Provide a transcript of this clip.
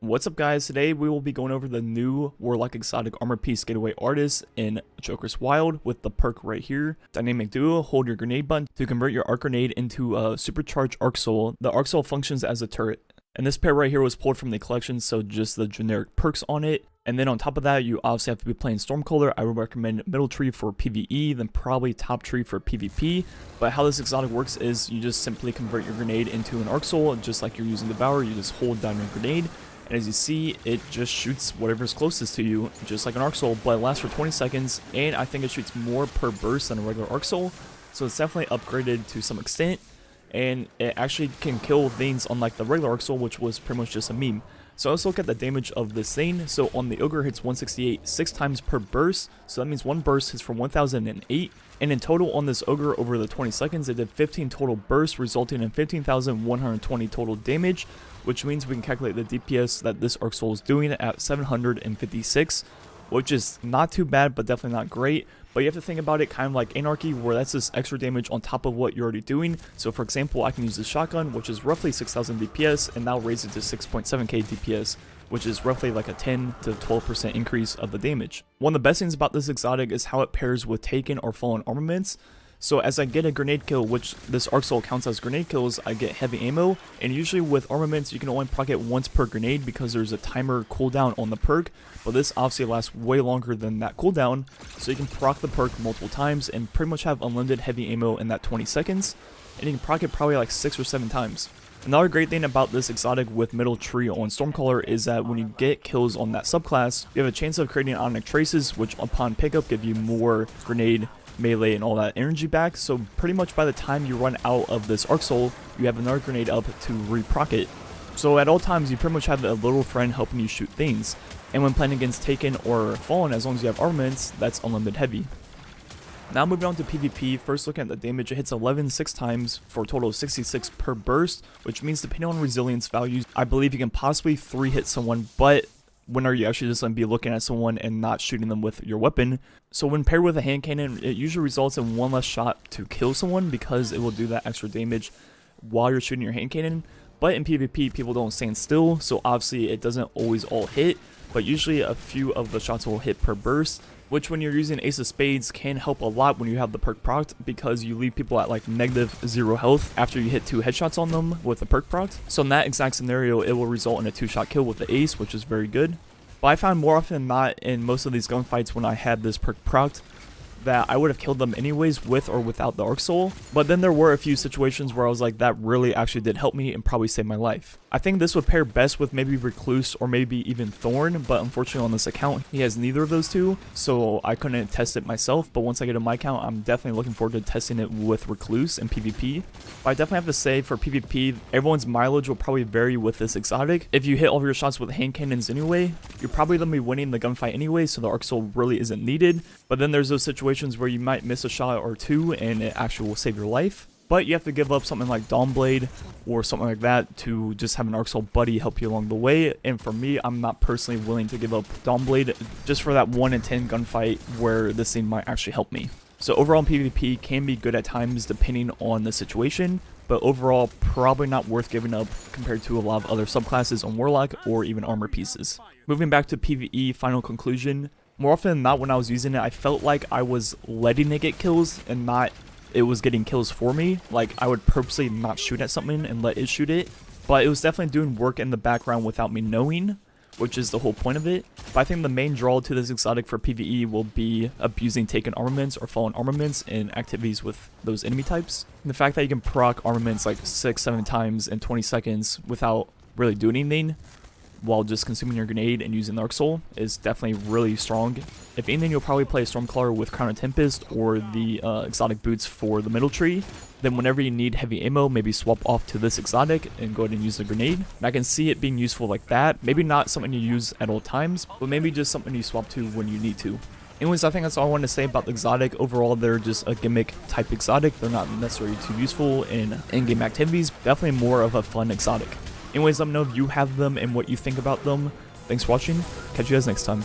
What's up guys, today we will be going over the new Warlock exotic armor piece Getaway artist in Joker's Wild with the perk right here. Dynamic duo, hold your grenade button to convert your arc grenade into a supercharged arc soul. The arc soul functions as a turret. And this pair right here was pulled from the collection, so just the generic perks on it. And then on top of that, you obviously have to be playing Stormcaller. I would recommend middle tree for PvE, then probably top tree for PvP. But how this exotic works is you just simply convert your grenade into an arc soul, just like you're using Devour. You just hold down your grenade. And as you see, it just shoots whatever's closest to you, just like an arc soul, but it lasts for 20 seconds, and I think it shoots more per burst than a regular arc soul, so it's definitely upgraded to some extent, and it actually can kill things unlike the regular arc soul, which was pretty much just a meme. So let's look at the damage of this thing. So on the Ogre, hits 168 6 times per burst, so that means one burst hits for 1008, and in total on this Ogre over the 20 seconds, it did 15 total bursts, resulting in 15,120 total damage, which means we can calculate the DPS that this arc soul is doing at 756, which is not too bad, but definitely not great. But you have to think about it kind of like Anarchy, where that's just extra damage on top of what you're already doing. So for example, I can use the shotgun, which is roughly 6,000 DPS, and now raise it to 6.7k DPS, which is roughly like a 10 to 12% increase of the damage. One of the best things about this exotic is how it pairs with Taken or Fallen armaments. So as I get a grenade kill, which this arc soul counts as grenade kills, I get heavy ammo, and usually with armaments you can only proc it once per grenade because there's a timer cooldown on the perk, but this obviously lasts way longer than that cooldown, so you can proc the perk multiple times and pretty much have unlimited heavy ammo in that 20 seconds, and you can proc it probably like 6 or 7 times. Another great thing about this exotic with middle tree on Stormcaller is that when you get kills on that subclass, you have a chance of creating Ionic Traces, which upon pickup give you more grenade, melee, and all that energy back. So pretty much by the time you run out of this arc soul, you have another grenade up to re-proc it. So at all times, you pretty much have a little friend helping you shoot things. And when playing against Taken or Fallen, as long as you have armaments, that's unlimited heavy. Now moving on to PvP, first looking at the damage, it hits 11 6 times for a total of 66 per burst, which means depending on resilience values, I believe you can possibly 3-hit someone, but when are you actually just going to be looking at someone and not shooting them with your weapon? So when paired with a hand cannon, it usually results in one less shot to kill someone because it will do that extra damage while you're shooting your hand cannon. But in PvP, people don't stand still, so obviously it doesn't always all hit, but usually a few of the shots will hit per burst, which when you're using Ace of Spades can help a lot when you have the perk procced, because you leave people at like -0 health after you hit 2 headshots on them with the perk procced. So in that exact scenario, it will result in a 2-shot kill with the Ace, which is very good. But I found more often than not in most of these gunfights when I had this perk procced that I would have killed them anyways with or without the arc soul, but then there were a few situations where I was like, that really actually did help me and probably saved my life. I think this would pair best with maybe Recluse or maybe even Thorn, but unfortunately on this account he has neither of those two, so I couldn't test it myself. But once I get on my account, I'm definitely looking forward to testing it with Recluse and PvP. But I definitely have to say, for PvP, everyone's mileage will probably vary with this exotic. If you hit all of your shots with hand cannons anyway, you're probably going to be winning the gunfight anyway, so the arc soul really isn't needed. But then there's those situations where you might miss a shot or two and it actually will save your life. But you have to give up something like Dawnblade or something like that to just have an arc soul buddy help you along the way. And for me, I'm not personally willing to give up Dawnblade just for that 1 in 10 gunfight where this thing might actually help me. So overall PvP can be good at times depending on the situation, but overall probably not worth giving up compared to a lot of other subclasses on Warlock or even armor pieces. Moving back to PvE, final conclusion. More often than not, when I was using it, I felt like I was letting it get kills and not it was getting kills for me. Like I would purposely not shoot at something and let it shoot it, but it was definitely doing work in the background without me knowing, which is the whole point of it. But I think the main draw to this exotic for PvE will be abusing Taken armaments or Fallen armaments in activities with those enemy types. And the fact that you can proc armaments like 6-7 times in 20 seconds without really doing anything, while just consuming your grenade and using the arc soul, is definitely really strong. If anything, you'll probably play Stormcaller with Crown of Tempest or the exotic boots for the middle tree. Then whenever you need heavy ammo, maybe swap off to this exotic and go ahead and use the grenade. And I can see it being useful like that. Maybe not something you use at all times, but maybe just something you swap to when you need to. Anyways, I think that's all I wanted to say about the exotic. Overall, they're just a gimmick type exotic. They're not necessarily too useful in in-game activities. Definitely more of a fun exotic. Anyways, let me know if you have them and what you think about them. Thanks for watching. Catch you guys next time.